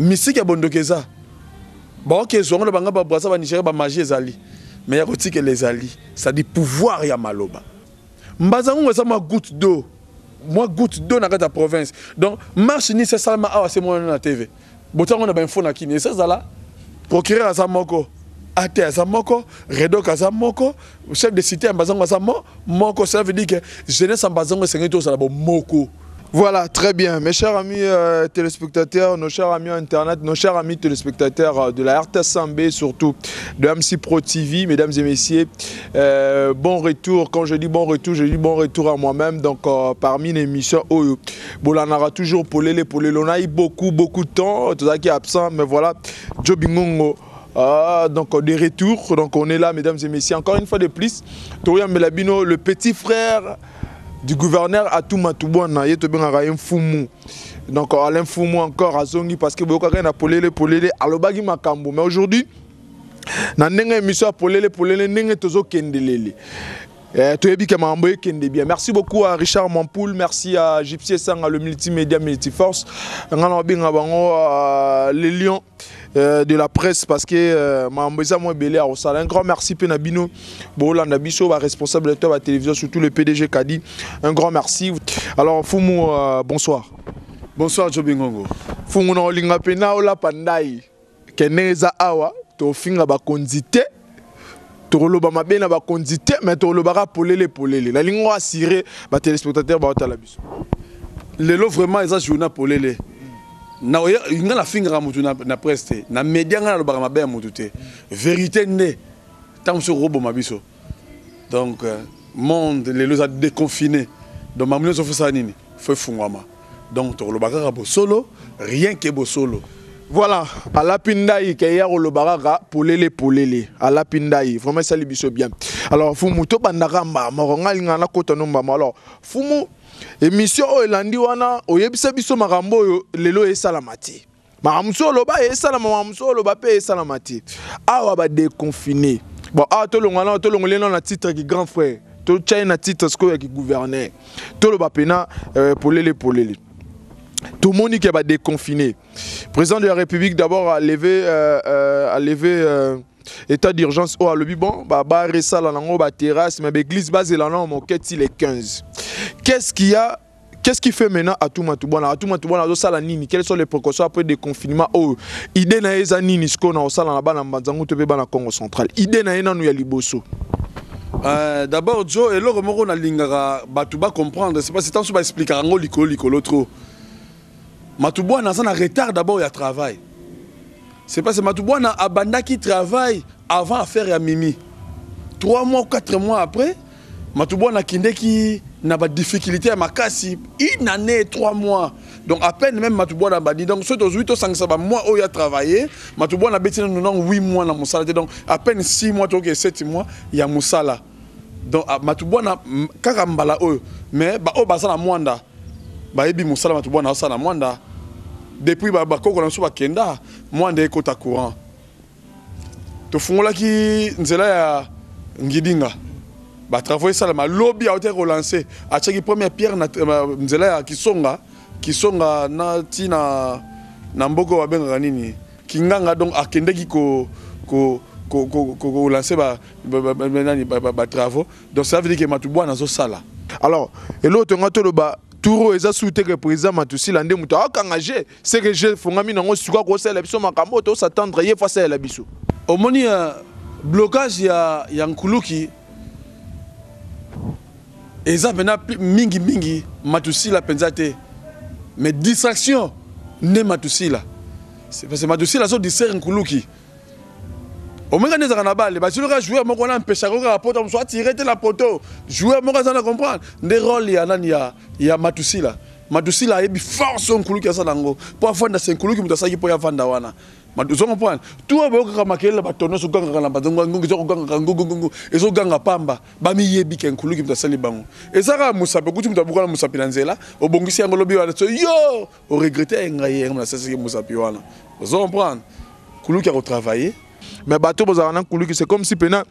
mystique ya bondokeza ba OK zongo na banga ba brasa ba Nigeria ba magie ezali mais ya kotike les ali ça dit pouvoir ya maloba mbazango ça ma goutte d'eau moi goutte d'eau na kata province donc marche ni c'est seulement ah c'est moi na TV botango na ba info na kini c'est ça là procureur à sa moko ate à sa moko redok à sa moko chef de cité mbazango à sa moko ça veut dire que jeunesse mbazango c'est ngito ça la moko. Voilà, très bien. Mes chers amis téléspectateurs, nos chers amis Internet, nos chers amis téléspectateurs de la RTS1B, surtout de MC Pro TV, mesdames et messieurs, bon retour. Quand je dis bon retour à moi-même. Donc, parmi les émissions, bon, on aura toujours Polélé. On a eu beaucoup de temps, tout ça qui est absent, mais voilà, Joe Bingongo. Donc des retours, donc on est là, mesdames et messieurs. Encore une fois de plus, Toria Melabino, le petit frère du gouverneur Atou Matoubouana, il y a un Foumou. Donc Alain Foumou encore à Zongi parce que beaucoup de Polélé, Alobagi Makambo. Mais aujourd'hui, dans une émission à Polélé, n'est tozo kendelele. Merci beaucoup à Richard Mampoul, merci à Gypsy Sang, le multimédia Multiforce, les lions de la presse parce que un grand merci Penabino, Bolanda Bisso, responsable de la télévision, surtout le PDG Kadi. Un grand merci. Alors Foumou, bonsoir. Bonsoir Jobingongo. Foumou na olinga pena ola pandai keneza awa to finga ba konzite. Toroloba mabena ba konzite mais toroloba polélé. La ligne assuré ba téléspectateurs ba otala biso. Lelo vraiment eza journée polélé. Na oya nga la finga mutu na presse na média nga na lobaka mabe mutu te. Vérité né tant sur robo mabiso. Donc monde lelo a déconfiné. Donc mamino so fa nini faut fungwama. Donc torolobaka bo solo rien que bo solo. Voilà, à la Pindaï, qui est au Baraka, polélé, à la Pindaï, vraiment ça lui bien. Alors, Fumu, to bandaramba, moronga lingana kota nomba. Alors, Fumu, émission Olandi wana, oyebisa biso marambo lelo e salamati. Maramso loba e salamamso loba pe e salamati. Awa ba déconfiné. Bon, ah to longolé na titre qui grand frère. To tchai na titre sko qui gouverneur. To loba pena polélé. Tout le monde qui va déconfiner. Le président de la République d'abord a levé état d'urgence au lobby bon bah ça là dans terrasse mais l'église base là non mon quête il est 15. Qu'est-ce qui fait maintenant à tout Matoubouana do sala nini quelles sont les précautions après déconfinement oh idée na eza nini sko na sala na bana mbanzango to pe bana Congo central idée na ena nu ya liboso. D'abord Joe et l'autre moko na lingara batuba comprendre c'est pas c'est tant sur expliquer ngo likolo trop. Matoubouana a un retard d'abord il travail. C'est parce que Matoubouana a banda qui travaille avant de faire Mimi. 3 mois ou 4 mois après, Matoubouana qui n'a pas de difficulté à ma casse. Une année, 3 mois. Donc à peine même Matoubouana a dit. Donc soit aux 8 ou 5 mois où il a travaillé, Matoubouana a bêté 8 mois dans Moussala. Donc à peine 6 mois, 7 mois, il y a Moussala. Donc Matoubouana, Kakambala, mais au Basana Mwanda, Baebi Moussala Matoubouana, Osana Mwanda. Depuis Bakoko na Kenda, moi ndé kota courant. To fungola ki nzela ya ngidinga. Ba travailler ça la lobby a été relancé. A tcheki première pierre na nzela ya kisonga na tina na mboko wa benga nini. Kinganga donc akende ki ko lancer ba travaux. Donc ça veut dire que Matoubouana zo sala. Alors, et l'autre ngato le ba Touro eza souté que président Matoussi lande muto akangagé c'est que je fongami nango suka ko sala biso makambo to s'attendre ye face à la biso. Au moni blocage ya Nkuluki eza pena mingi Matoussi la penzate mais distraction ne Matoussi la. C'est parce que Matoussi la so distraire Nkuluki. Au moins quand on a balle, parce que le joueur moko na empêcher la poteau, soit tirer la poteau. Joueur moko ça na comprendre. Des rôles il y a Matoussi là. Matoussi là il force on Nkuluki ça nango. Pour faire dans Nkuluki mutasa ki pour ya vanda wana. Matoussi comprendre. Tout ba ko makela la batono so ganga la bazongo ngungu ezo ganga pamba. Ba mi yebi ke Nkuluki mutasa libango. Et ça ka musape kuti mutabuka na musape nzela, obongisi yango lobi wana so yo, o regretter ngaye ngam na sasa musape wana. Vous comprendre. Nkuluki a retravailler. Mais bateau bozarana Nkuluki c'est comme si pena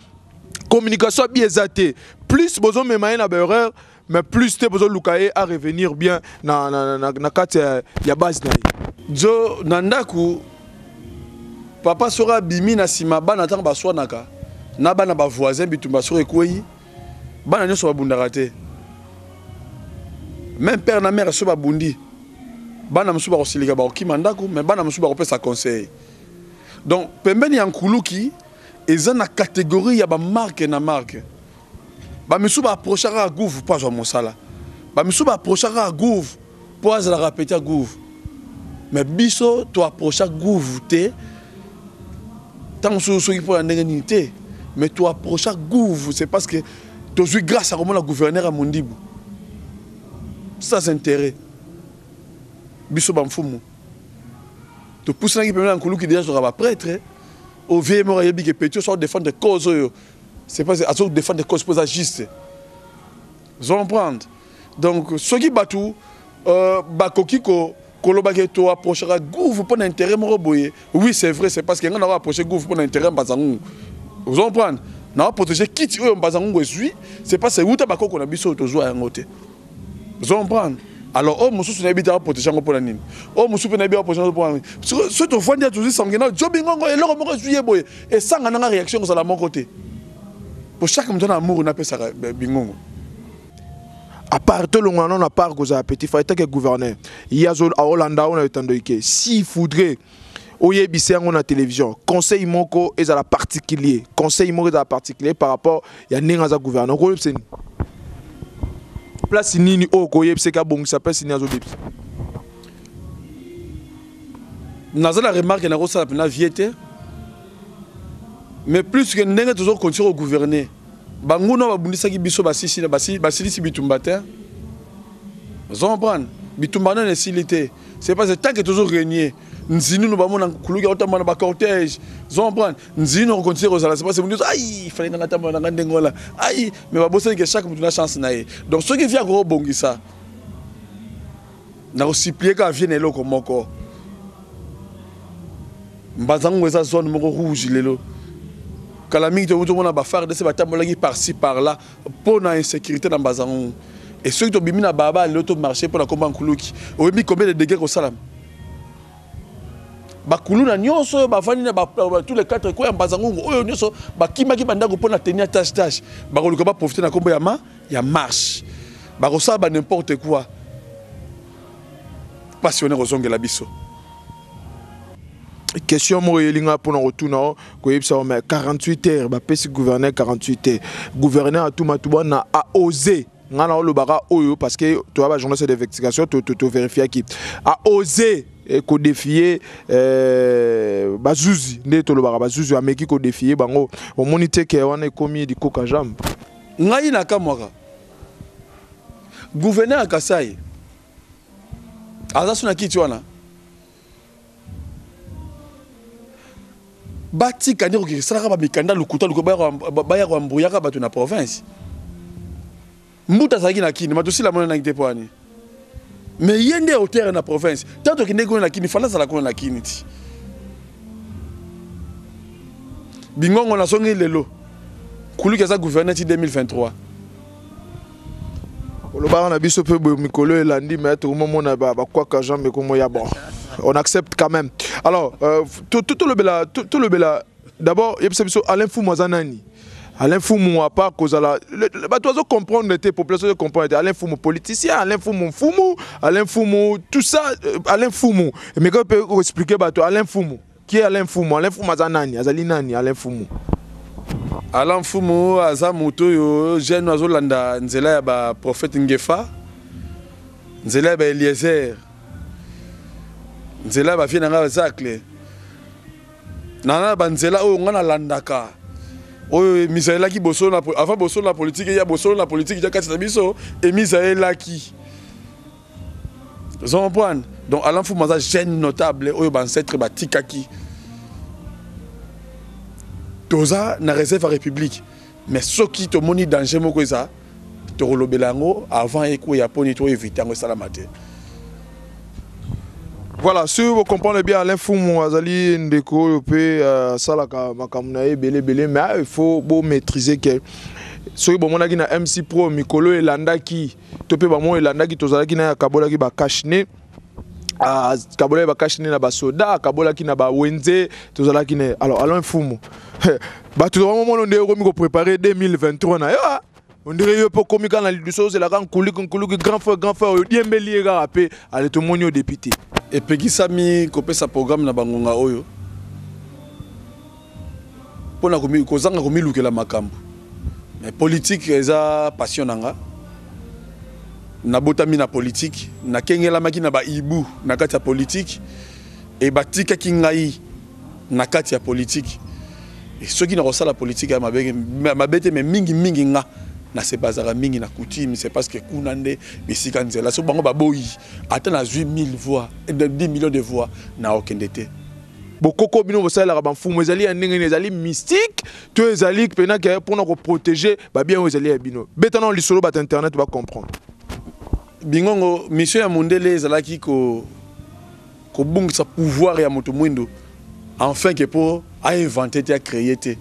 communication biaisée plus besoin même na erreur mais plus te besoin lukaye à revenir bien na carte ya base na. Jo nandaku papa sera bimi na sima bana tanga baswanaka na bana ba voisin bitumba sura ekoyi bana nyoso babundaka te même père na mère so babundi bana musu ba kosilika ba okima ndaku mais bana musu ba kopesa conseil donc pembeni ya nkuluki eza na catégorie ya ba marque na marque ba musu ba approchera à gouv pas à mosala ba musu ba approchera à gouv pas à la répéter à gouv mais biso to approcher gouv te tant que pour la néganité mais to approcher gouv c'est parce que tu joues grâce à comment la gouverneur à Mondibu ça c'est intérêt biso ba mfumu to pousse na qui permet en kuluki déjà sera prêtre au vieux mort yebi que petit soit défendre des causes c'est pas à sorte défendre des causes pour juste vous comprendre donc ce qui batou bakokiko kolobake to approchera gouv pour l'intérêt moroboye oui c'est vrai c'est parce que on va approcher gouv pour l'intérêt bazangu vous comprendre na protéger kiti oyo bazangu ezui c'est pas c'est uta bakoko na biso to zo yango te vous comprendre alors oh mususu na bita protéger ngo pour la nini oh mususu na bita protéger pour la nini ce to fandi toujours sangena jobingo eloko moko ezuye boye et sanga na réaction sur la mon côté pour chaque monde na amour na pesa bingongo à part tout le monde, on a part que petit frère que gouverneur. Il y a à Hollanda on a eu tant de que s'il faudrait au yebissé on a télévision conseil moko est à la particulier conseil moko est à la particulier par rapport il y a n'engaza gouverneur ko yebse place nini o ko yebse ka bon ça peut signer azo bip naza la remarque na ko sala na viete mais plus que n'enga toujours continuer au gouverner banguno babundisaki biso basisi basilisi bitumba te zombran bitumba na nesilité c'est parce que tant que toujours régner nzini no bamona kuluka otamba na ba cortège zombran nzini no continuer aux c'est parce que mundiso aïe fallait na tamba na ndengola aïe mais babosa que chaque mutu na chance na ye donc ce qui vient ko bongisa na ko supplier ka vienne eloko moko mbazango eza zone moko rouge lelo Kalami de vous on a faire de ces batailles par-ci par-là pour la insécurité dans Bazan et ceux qui ont bimi na baba l'auto marché pour la combat kuluki au mis combien de dégâts au salam ba kuluna nyonso ba fani na tous les quatre coins Bazango oyo nyonso ba kimaki bandako pour la tenir tâche ba ko ba profiter na combat ya marche ba ko ça ba n'importe quoi passionné rozonge la biso. Question moyelinga pour nous retourner ko yebsa mais 48 heures ba pesi gouverneur 48 heures gouverneur à tout matouba na a osé ngana lo baka oyo parce que tu as journaliste d'investigation tu vérifier qui a osé ko défier bazuzi nde to lo baka bazuzi ameki ko défier bango au monité ke wana komi di koka jambe ngai na kamwaka gouverneur Kasai azasuna kiti wana bati kaniro ki sala ba mikanda lukuta lukuba baya kwa mbuyaka batu na province mbuta zaki na kini matu sila mona na ngite poani mais yende hauteur na province tanto ki ndeko na kini fala sala ko na kini ti bingongo na songi lelo kuluka za gouverneur ti 2023 oloba na biso pe mikolo elandi mais tout moment na ba kwa ka jambe ko moya bon on accepte quand même. Alors, tout le bela, d'abord, il y a Alain Foumou Zanani. Alain Foumou, à part cause la. Tu dois comprendre tes populations, comprendre. Alain Foumou, politicien, Alain Foumou, Alain Foumou, tout ça, Alain Foumou. Mais quand peut expliquer, Alain Foumou. Qui est Alain Foumou? Alain Foumou Zanani, Azali Nani, Alain Foumou. Alain Foumou, Azamuto, jeune Azolanda, Nzela, prophète Ngefa, Nzela, Eliezer. Nzela ba vie nanga zakle nana banzela o ngana landaka o misaela ki boso na avant boso na politique ya boso na politique ya kati biso et misaela ki zon point donc Alain Foumou maza jeune notable o ancêtre ba tikaki toza na réserve république mais ce qui te moni danger moko ça te rolobelango avant eko ya poni to éviter ngo salamate. Voilà, si vous comprenez bien, Alain Foumou, Azali Ndeko, peut salaka makamuna belé mais il faut maîtriser que ce que mon agina MC Pro Mikolo et Landa qui topé ba mo et Landa qui tozala qui na kabola qui ba kashne Kabola ba kashine na ba soda, Kabola ki na ba wenze, tozala ki ne. Alors allons fumu. Ba tout moment on est remis préparer 2023 na yo. On dirait yo po komika na liduso c'est la grand kuluki grand frère yo diembeli ga rapé ale to monyo député. Et puis sami kopé sa programme na bangonga oyo. Pona komi kozanga komi lukela makambo. Mais politique eza passion nanga. Na botami na politique, na kengela maki na ba ibu na kati ya politique et batika kingai na kati ya politique. Et ceux qui n'ont pas la politique ya mabete mais mingi nga na se bazara mingi na coutume, c'est parce que kunande bisika nzela so bango baboyi ata na 8000 voix, 10 millions de voix na okendete. Bokoko bino bosala la bamfumu ezali ya ndenge ezali mystique to ezali pena ke pour nous protéger ba bien ezali ya bino. Betana lisolo ba internet va comprendre. Bingongo mission ya mondele ezalaki ko bungisa pouvoir ya moto mwindo enfin que pour a inventer te a créer te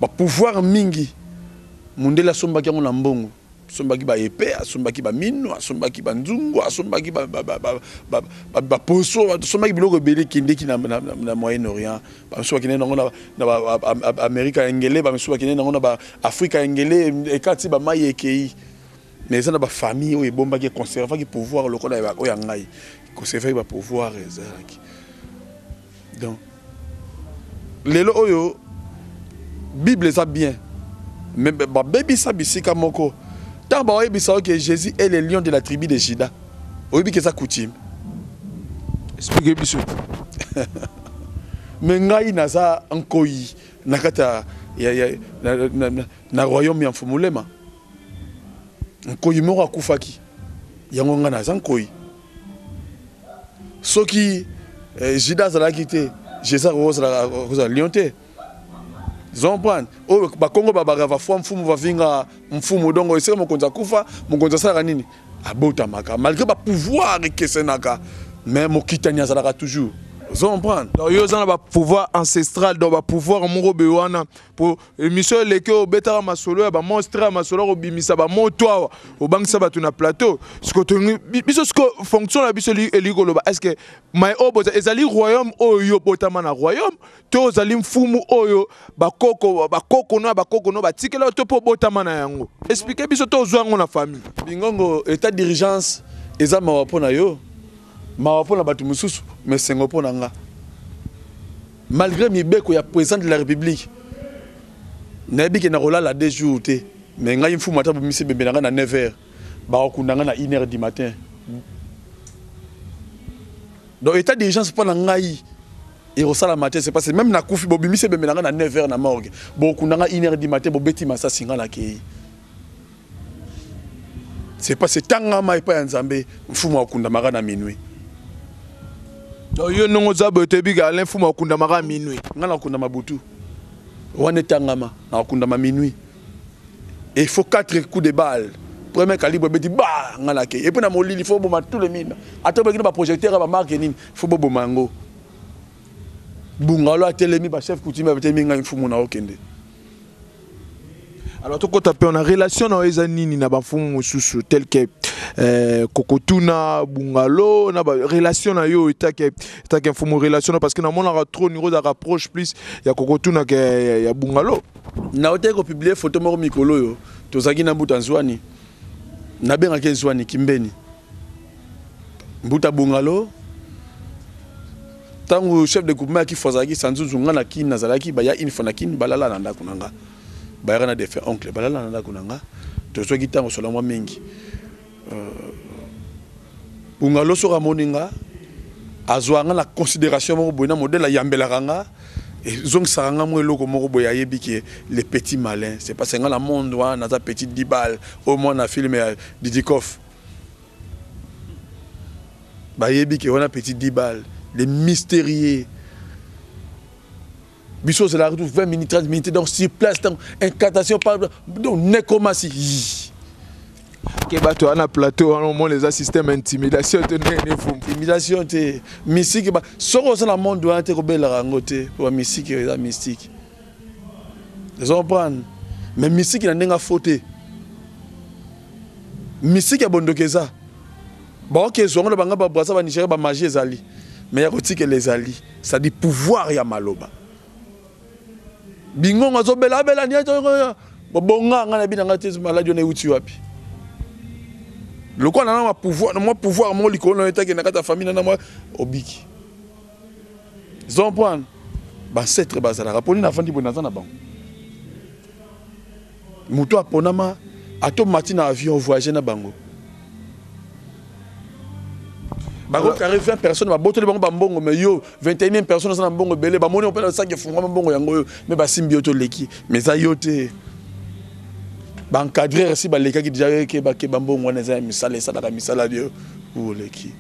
ba pouvoir mingi mondele sombaki yango na mbongo sombaki ba épée sombaki ba mino sombaki ba nzungu sombaki ba poso sombaki biloko belé kindeki na Moyen-Orient ba sombaki na ngo na Amerika engele ba sombaki na ngo na ba Afrika engele ekati ba mai ekei. Mais ça n'a pas famille ou bon qui conserver qui pouvoir le qu'on a oyangai conserver va pouvoir donc lelo oyo Bible ça bien mais ba baby ça bisika moko tant ba oyebisa que Jésus est le lion de la tribu de Juda oyebi que ça coutume expliquez biso mais ngai na ça enkoyi nakata na royaume ya mfumulema nkoyi moko akufaki yango nga na zankoi soki Juda azalaki te Jésus akozala lion te zomprendre oyo bakongo babaka fwa mfumu bavinga mfumu dongo esika mokonzi akufa mokonzi asalaka nini abotamaka malgré bapouvoir ekesenaka mais mokitani azalaka toujours. Donc yo zana ba pouvoir ancestral donc ba pouvoir moko bewana pour émission leke obetaka masolo ya ba monstre masolo ko bimisa ba moto awa obangisa batu na plateau ce que biso ce que fonction la biso elikolo ba est-ce que mai oboza ezali royaume oyo botama na royaume to zali mfumu oyo bakoko no batikela to po botama na yango expliquer biso to zwango na famille bingongo état d'urgence eza mawapo na yo mawapo na batu mususu mais sengo pona nga malgré mibeko ya président de la République nayebi ke na rolala 2 jours te mais ngai mfumu ata bomisi bembe na 9h ba okundanga na 1h du matin donc état d'urgence pona ngai et au sala matin c'est parce que même na kufi bobimisi bembe na 9h na morgue bo okundanga 1h du matin bo beti masa singa la kei c'est parce que tanga mai pa nzambe mfumu okunda maka na minuit. Yo non zabo tebiga Alain Fuma okunda maka minuit. Ngala okunda mabutu. Wane tangama na okunda ma minuit. Et il faut 4 coups de balle. Premier calibre beti ba ngala ke. Et puis na molili il faut boma tout le mine. Atoba ki ba projecteur ba marque nini, il faut boma ngo. Bungalo atelemi ba chef coutume ba telemi nga mfumu na okende. Alors tout quand on a relation na ezanini na ba mfumu mususu tel que Kokotuna Bungalo na ba relation na yo itake mfumu relation parce que na mona trop niveau da rapproche plus ya Kokotuna que ya Bungalo na ote ko publier photo moko mikolo yo tozaki na mbuta nzwani na benga ke nzwani kimbeni mbuta Bungalo tangu chef de groupement qui fozaki sanzuzu ngana kin nazalaki ba ya info na kin balala na ndako nanga ba na defe oncle balala na ndako nanga tozaki tango sola mwa mingi Bungalo sera moninga azwanga la considération moko boina modèle yambela ranga et zong saranga mo eloko moko boya yebiki les petits malins c'est parce que la monde wa na ta petite 10 balles au moins na film Didikov ba yebiki on a petit 10 balles les mystérieux biso c'est la retour 20 minutes 30 minutes donc sur place donc incantation par donc nécromancie Kebato ana plateau on mon les systèmes intimidation intimidation te mystique ba soko ça la monde doit être belle rangote pour mystique et mystique les on prend mais mystique na ndenga faute mystique ya bondokeza Bon, ok, ils ont le banga brasa ba Nigeria ba magie ezali. Mais il y a les alliés, ça dit pouvoir ya maloba. Bingo ngazo bela bela ni bonga ngana bi nga te maladie ne uti wapi. Le quoi na pouvoir mo likolo na etaki na kata famille na moi obiki. Ils prendre ba c'est bazala raponi na fandi bonanza na bango. Muto aponama ato matina avion voyager na bango. Bako carré 20 personnes ba boto le bango ba mbongo mais yo 21e personnes na mbongo belé ba moni on peut ça que fungwa mbongo yango mais ba simbioto leki mais ça yote ba encadrer si ba leka ki déjà ke ba mbongo wana za misala ça da misala bio ou leki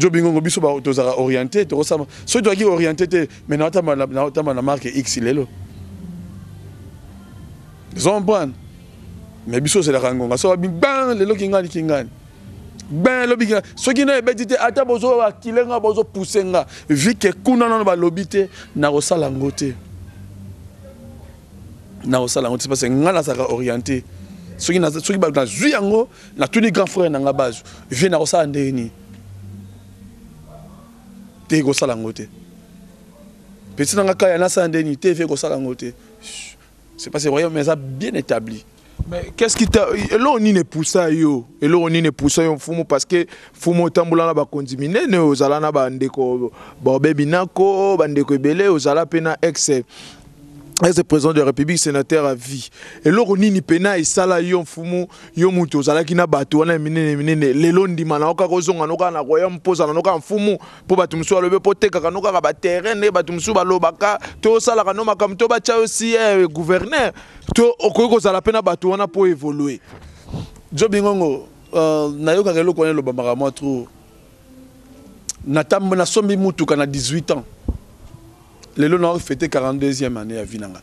jo bingo biso ba tozara orienté to ça so doit qui orienté mais na na marque X lelo zombran mais biso c'est la rangonga so ba lelo kingani ben lobby ce qui n'est pas dit ata bozo akilenga bozo poussenga vu que kuna na ba lobité na rosala ngote parce que ngala saka orienté ce qui ba na zuyango na tuni grand frère na ngabazo vient na rosala ndeni te go sala ngote petit na ngaka na sa ndeni te fait go sala ngote c'est parce que royaume mais ça bien établi. Mais qu'est-ce qui t'a... Là, on y ne pousse yo. Et là, on y ne pousse yo fumo parce que fumo tambula na ba condiminer ne ozala na ba ndeko ba bebinako ba ndeko ebele ozala pena ex-président de la République, sénateur à vie. Et là, on y ni pena et sala yo fumo yo muto ozala ki na bato wana minene le londi mana oka kozonga noka na royaume poza na noka fumo po bato mso alobe po teka ka noka ba terrain ne bato mso ba lobaka to sala ka no makam to ba cha aussi gouverneur to okoyiko za la pena bato wana po évoluer. Jo bingongo na yoka kelo kone lo bamaka moi trop na sombi mutu kana 18 ans. Lelo na fêté 42e année à Vinanga.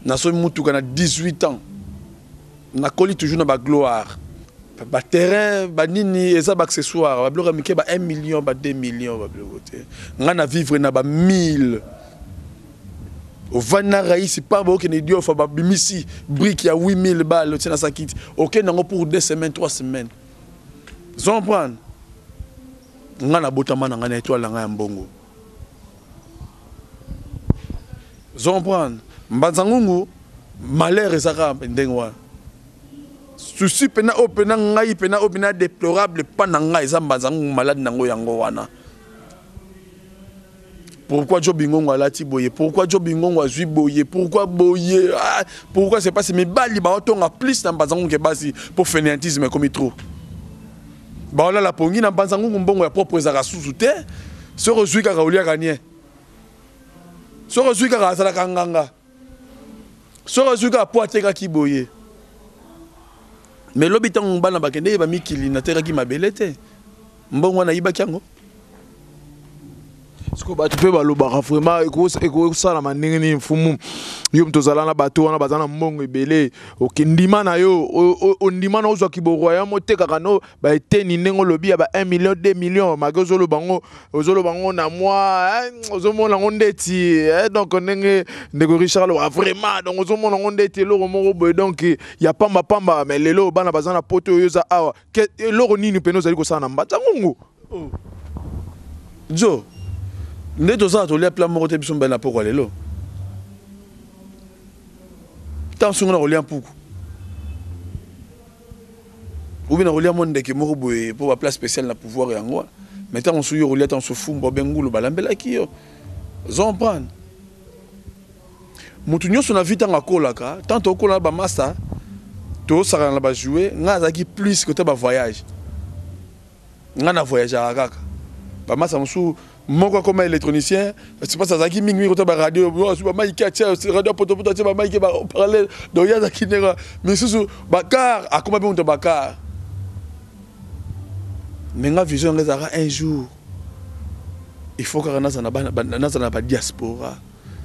Na sombi mutu kana 18 ans. Na koli toujours na ba gloire. Ba terrain ba nini eza ba accessoire ba bloka mike ba 1 million ba 2 millions ba blokote. Ngana vivre na ba 1000. Au Vanara ici pas beaucoup de dieux fa bimisi brique ya 8000 balles tena sa kit. OK nango pour 2 semaines 3 semaines. Zon prendre. Ngana botama na ngana étoile nga ya mbongo. Zon prendre. Mbanzangungu malheur ezaka ndengwa. Souci pena opena ngai pena opena déplorable pas na ngai za mbanzangungu malade nango yango wana. Pourquoi Joe Bingongo a lati boye? Pourquoi Joe Bingongo a zui boye? Pourquoi boye? Pourquoi c'est pas si mes bali ba otonga plus na bazango ke basi pour fainéantisme comme il trop. Ba la pongi na bazango mbongo ya propre za susu te. Se rezui ka kaulia gagner. Se rezui ka sala kanganga. Se rezui ka poate ka ki boye. Mais l'habitant bana bakende ba mikili na teraki mabelete. Mbongo na iba kyango. Ce que tu peux baloba vraiment eko sala maningi ni mfumu yo mtozala na bato wana bazana mbongo ebele okindima na yo ondima na ozwa kiboro ya moteka kano ba eteni nengo lobi ya ba 1 million 2 millions magozo lo bango na moi ozomona ngondeti donc ndenge ndeko Richard lo vraiment donc ozomona ngondeti lo moko boy donc ya pamba mais lelo bana bazana poto yo za awa lo nini peno zali ko sala na mbata ngungu Jo Neto ça to le plan moko te biso mbena poko lelo. Tant sunga rolia puku. Ou bien rolia monde ke moko boye pour la place spéciale na pouvoir yango. Mais tant on suyo rolia tant so fumbo bengulu balambela ki yo. Zon prendre. Mutu nyoso na vita ngakolaka, tant okola ba master to sara na ba jouer, nga zaki plus que te ba voyage. Nga na voyage kaka. Ba master musu moko comme électronicien, c'est pas ça qui mingi côté ba radio, ba maïki atia radio poto poto ba maïki ba parler donc ya zaki nera mais sous Bakar a comment bien Bakar. Mais nga vision ngezara un jour. Il faut que na ba diaspora.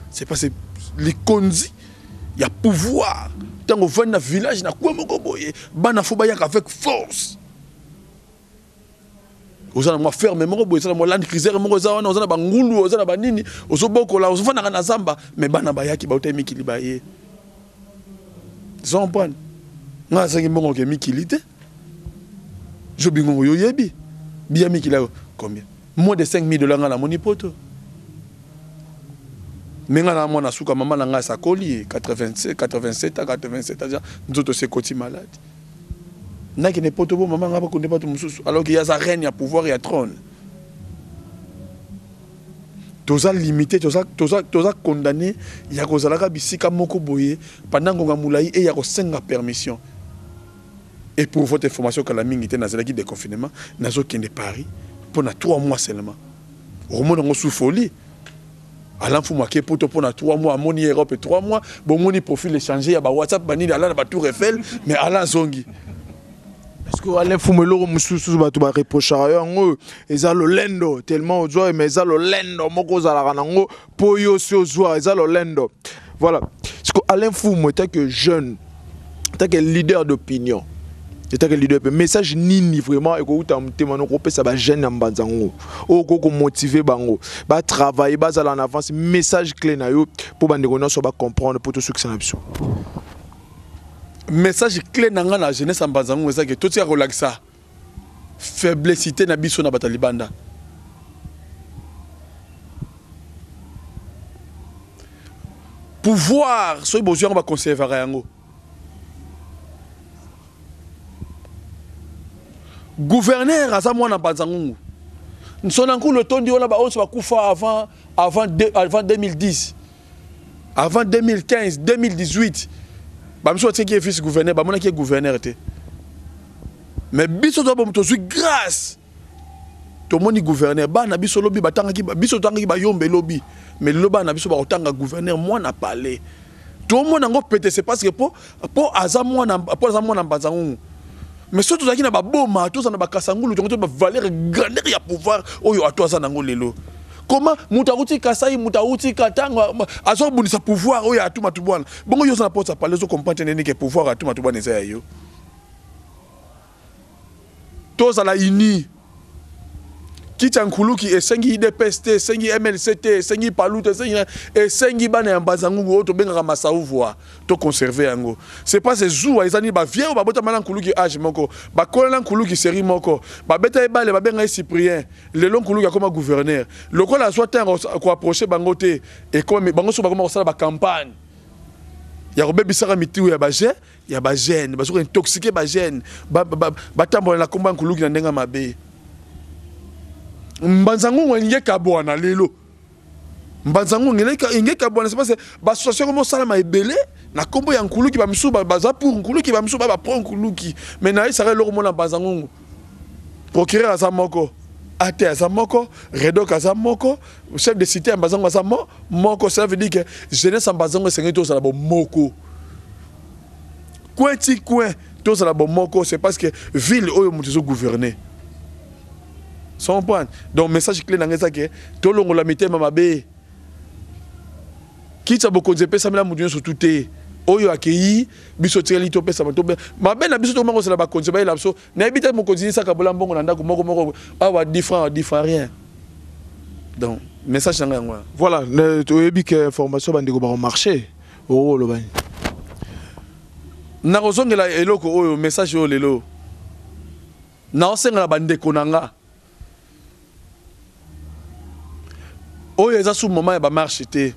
C'est parce que les konzi il y a pouvoir tant au vent na village na kwa moko boye, bana fo ba yak avec force. Ozana mwa ferme moko boye sala mo land cruiser moko za wana ozana bangulu ozana banini ozobokola ozofana na zamba mais bana bayaki ba utemi kiliba ye zompan nga sangi mbongo ke mikilite Je bingo yo yebi. Biami qui là combien? Moins de 5 000 $ à mon hypothèse. Mais na mwana suka maman na nga sa koli 87 ans nous autres c'est côté malade. Na qui n'est pas tout bon maman nga pas connaît pas tout mususu alors qu'il y a sa reine, il y a pouvoir, il y a trône. Toza limité, toza condamné, il y a kozalaka bisika moko boye pendant qu'on a moulaï et il y a senga permission. Et pour votre information que la mingi était dans le déconfinement, nazo qui est Paris pendant 3 mois seulement. Au moins on sous folie. Alain Fou Maké pour 3 mois, Moni Europe 3 mois, bon Moni profil échangé, il y a WhatsApp, Bani, Alain va Tour Eiffel, mais Alain Zongi. Parce que Alain Fou Melo, Moussou, va tout reprocher à eux, ils ont le lendo, tellement aux joies, mais ils ont le lendo, Moko Zalaranango, Poyo Sozwa, ils ont le lendo. Voilà. Parce que Alain Fou, moi, tant que jeune, tant que leader d'opinion, c'est que leader message nini vraiment et ko utamte mano ko pesa ba jeune ambanzango o ko motiver bango ba travailler ba za en avance message clé na yo pour bande ko so ba comprendre pour tout succès na biso. Message clé na nga na jeunesse ambanzango c'est que tout ya relaxa faiblessité na biso na batalibanda. Pouvoir so besoin ba conserver yango. Gouverneur à ça moi na Banzangungu. Nous sommes encore le temps de là on va coufa avant 2010. Avant 2015, 2018. Ba monsieur qui est fils gouverneur, ba mona qui est gouverneur était. Mais biso to ba to grâce. To moni gouverneur ba na biso lobi batanga ki biso tanga ki ba yombe lobi. Mais loba na biso ba otanga gouverneur moi na parler. Tout le monde ngo pété c'est parce que pour aza moi na Banzangungu. Mais surtout ça qui n'a pas beau matos, ça n'a pas kassangulu, tu as pas valeur grandeur y a pouvoir. Oh yo atoa ça nango lelo. Comment mutaruti kasai mutaruti katanga azo bunisa pouvoir oh ya tout matubwana. Bongo yo ça n'a pas ça parler zo comprendre nene que pouvoir à tout matubwana ça yo. Tous à la uni. Kitankulu qui est sengi IDPST, sengi MLCT, sengi Palute, sengi bana Mbazangu auto benga masaouvoa to conserver yango. C'est pas ces jours ils ani ba vieux ba bota malankulu qui âge moko, ba kola nkulu qui série moko, ba beta ebale ba benga Cyprien, le long kulu comme gouverneur. Le ko la soit ko approcher bangote et comme bango so ba comme ça ba campagne. Ya ko bebisaka mitiu ya ba jeune, ya ba jeune, ba so intoxiquer ba jeune, ba tambola la combat nkulu qui na ndenga mabe. Mbanzangu ngenge kabwana lelo. Mbanzangu ngenge kabwana c'est parce que ba association comme ça ma ebele na kombo ya nkuluki ba misu ba za pour nkuluki ba misu ba prend nkuluki. Mais na isa le romo na Mbanzangu. Procureur azamoko, ate azamoko, redok azamoko, chef de cité Mbanzangu azamoko, moko ça veut dire que jeunesse Mbanzangu c'est to ça la moko. Coin ti coin to ça la moko c'est parce que ville oyo mutuzo gouverner. Son point. Donc message clé dans ça que tout le monde la mette mabe. Qui ça beaucoup de pesa mela mudunyo sur tout est. Oyo akei biso tireli to pesa mabe. Mabe na biso to mango c'est la ba konse ba la biso. Na ebita mo continue ça ka bola mbongo na ndako moko awa différent rien. Donc message dans ngwa. Voilà, to ebi que information bandeko ba marché. Oh lo bani. Na kozongela eloko oyo message yo lelo. Na osenga bandeko nanga. Oyo eza sous moment ya ba marché té.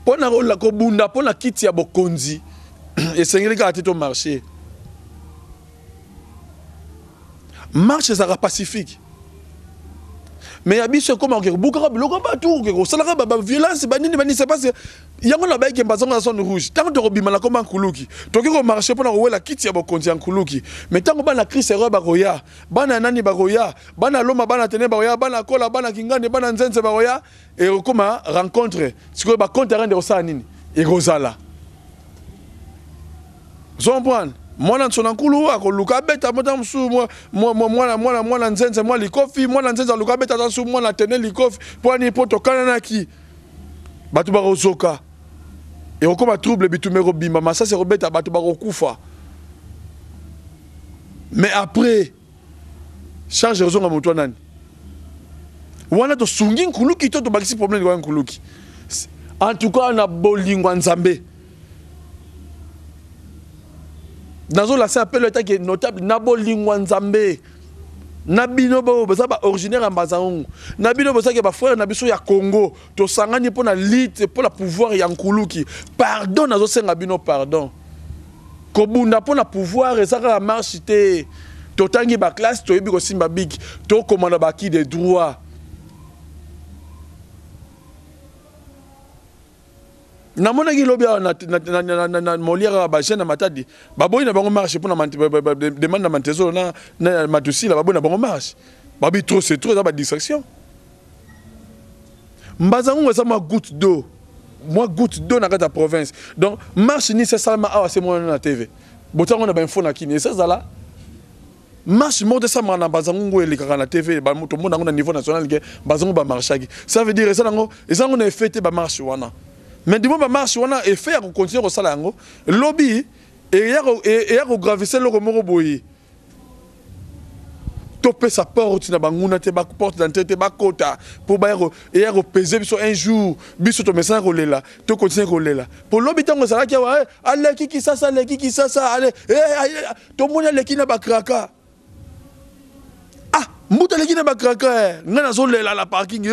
Pona rola ko bunda pona kiti ya bokonzi. Esengeli ka to marché. Marché ça pacifique. Mais abiso comme on bouka biloko ba tout que ça la ba violence ba nini c'est parce que yango na ba ke mbazanga na zone rouge. Tant to robima na comme en kuluki. To ko marché pona ko la kiti ya bokonzi en kuluki. Mais tant ba na crise ba roya, bana nani ba roya, bana loma bana tene ba roya, bana kola bana kingane bana nzenze ba roya et comment rencontre. Siko ba compte rendre ça nini. Et rozala. Zombwan mwana nsona nkulu akoluka beta mota msu mwana nzenze mwa likofi mwana nzenze aluka beta tasu mwana tene likofi pwani poto kana ki batu barozoka et okoma trouble bitumero bimba masa se robeta batu barokufa. Mais après change raison ngam mutwa nani wana to sungi nkuluki to bakisi problème kwa nkuluki. En tout cas na bolingwa nzambe. Nazo la appel le qui est notable Nabo Lingwanzambe. Nabino bo ça ba originaire en Bazango. Nabino bo ça que ba frère nabiso ya Congo. To sangani pour la lutte pour la pouvoir ya Nkuluki. Pardon nazo senga bino pardon. Kobunda pour la pouvoir et ça la marche té. To tangi ba classe to yebi ko simba big. To commande ba qui des droits. Na mona ki lobi na molière ba chaîne matadi ba boy na bango marche pour na demande na mantezo na matusi la ba boy na bango marche ba bi trop c'est trop ça ba distraction mbazango ça ma goutte d'eau na kata province donc marche ni c'est seulement ah c'est moi na TV botango na ba info na kini c'est ça là marche mode ça na bazango ele kaka na TV ba moto mona na niveau national ke bazango ba marchaki ça veut dire ça nango et ça on a fêté ba marche wana. Mais du moment où marche, on a effet à continuer au salaire. Lobby et à gravisser le remords boy. Topé sa porte, na banguna te bak porte d'entrée te bakota pour bailler et à peser sur un jour, biso to message roler là, to continuer roler là. Pour lobby tango ça qui wa, allez qui ça allez, to monia le qui na bakraka. Ah, muta le qui na bakraka, ngana zo lela la parking,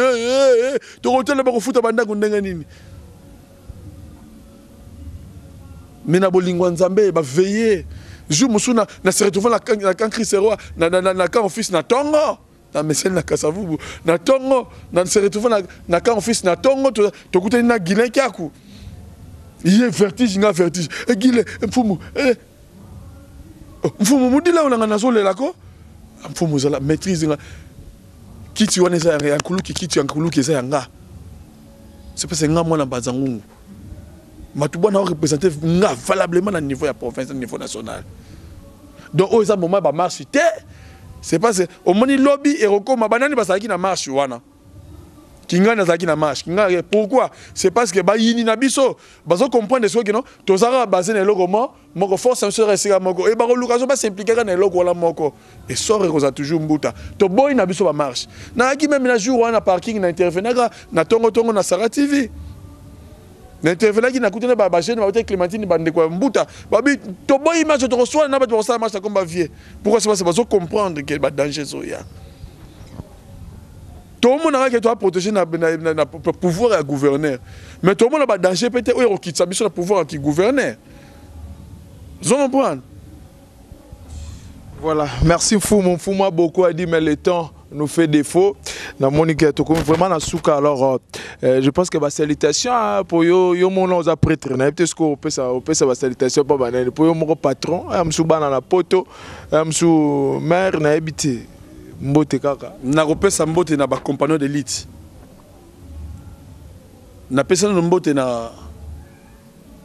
to hotel ba ko futa banda kundenga nini. Mais na bolingwa nzambe ba veiller jour musuna na se retrouver la kan Christ-roi na kan office na tongo na messel na kasavubu na tongo na se retrouver na kan office na tongo to kutani na Guilin Kaku il est vertige nga vertige e Guilin mfumu mfumu mudila ona na zole lako mfumu zala maîtrise nga kiti wana za ya nkuluki kiti ya nkuluki za nga c'est parce que nga mwana bazangu Matouba n'a représenté valablement à niveau de la province, au niveau national. Donc, au moment où marche, c'est parce que au moment lobby et recours, ma banane va qui na marche wana. Kinga na zaki na marche. Pourquoi? C'est parce que ba yini na biso, bazo comprendre ce que non, tozara basé na logo moko force un seul rester moko et ba l'occasion ba s'impliquer na logo wala moko et sort et toujours mbuta. To boy na biso ba marche. Na ki même na jour wana parking na intervenir na tongo na Sara TV. L'intervenant qui n'a coûté pas chaîne, va Clémentine bande quoi mbuta. Babi to boy image to reçoit na ba to ça marche comme ba vieux. Pourquoi c'est pas comprendre que ba danger so ya. Tout le monde a que toi protéger na pouvoir à gouverneur. Mais tout le monde a ba danger peut-être au quitte ça biso le pouvoir qui gouverneur. Vous comprenez? Voilà, merci fou mon fou moi beaucoup a dit mais le temps nous fait défaut. Na Monique vraiment na souka alors je pense que ma salutation pour yo mon on a prêtre na peut-être qu'on peut ça ma salutation pas banane pour yo mon patron amsou bana na poto amsou maire na habité mbote kaka na kopesa mbote na ba compagnon d'élite na pesa na mbote na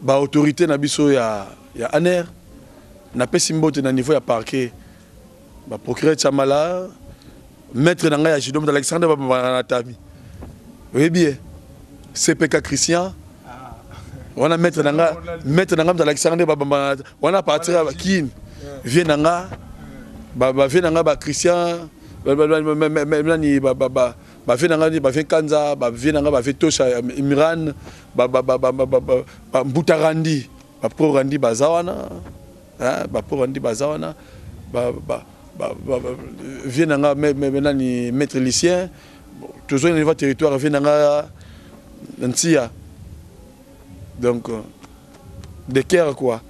ba autorité na biso ya ANER na pesi mbote na niveau ya parquet ba procureur Chamala maître nanga ya judo Alexandre Babanatami. Oui bien. CPK Christian. On a maître nanga Alexandre Babanatami. On a partir à Kin. Vient nanga vient nanga Christian vient nanga vient Kanza vient nanga vient Tosha Imran Mbutarandi pro Randi Bazawana pro Randi Bazawana vient maintenant maître lycéen toujours au niveau territoire vient Nantia donc de cœur quoi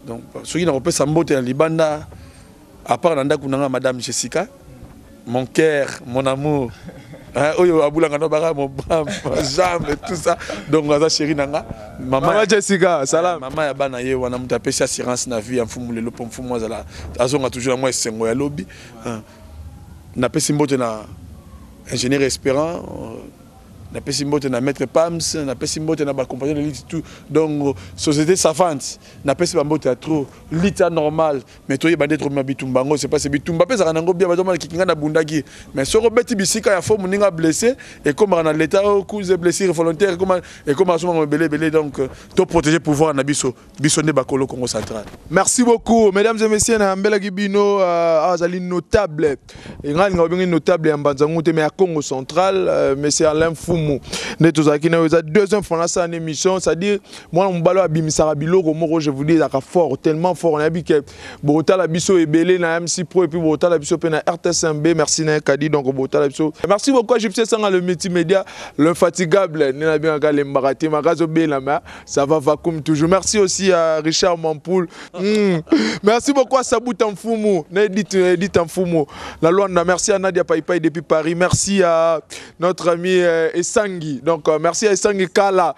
donc ceux qui n'ont pas sambote en Libanda à part nanda kunanga madame Jessica mon cœur mon amour oyo abula ngano bara mon bras ma jambe tout ça donc ngaza chérie nanga maman Jessica salam maman ya bana ye wana mutapesi assurance na vie mfumu lelo po mfumu azala azonga toujours moi sengo ya lobby na pesi mbote na ingénieur Espérant na pesi mbote na maître Pams na pesi mbote na ba compagnie de lit tout donc société savante na pesi ba mbote trop lita normal mais toye bande trop mabitumbango c'est pas c'est bitumba pesa nango bien ba doma kikinga na bundaki mais soko beti bisika ya forme ninga blessé et comme dans l'état cause blessé volontaire comme et comme asoma belé donc to protéger pouvoir na biso ne bakolo Congo central. Merci beaucoup mesdames et messieurs na mbela gibino azali notable et ngali ngabingi notable ya Mbanzangu te mais à Congo central monsieur Alain Fou Fumu. Netozaki na deuxième fois dans cette émission, c'est-à-dire moi mon balo abimisara biloko moko je vous dis ça fort tellement fort on a dit que Bota la biso ebelé na MC Pro et puis Bota la biso pe na RTS1B merci na Kadi donc Bota la biso. Merci beaucoup Egyptien Sanga le multimédia l'infatigable nena bien ga lembarati magazo belama ça va comme toujours. Merci aussi à Richard Mampoul. Merci beaucoup à Sabouta Mfumu, Edith Mfumu. La Luanda, merci à Nadia Paipai depuis Paris. Merci à notre ami Essangi. Donc merci à Essangi Kala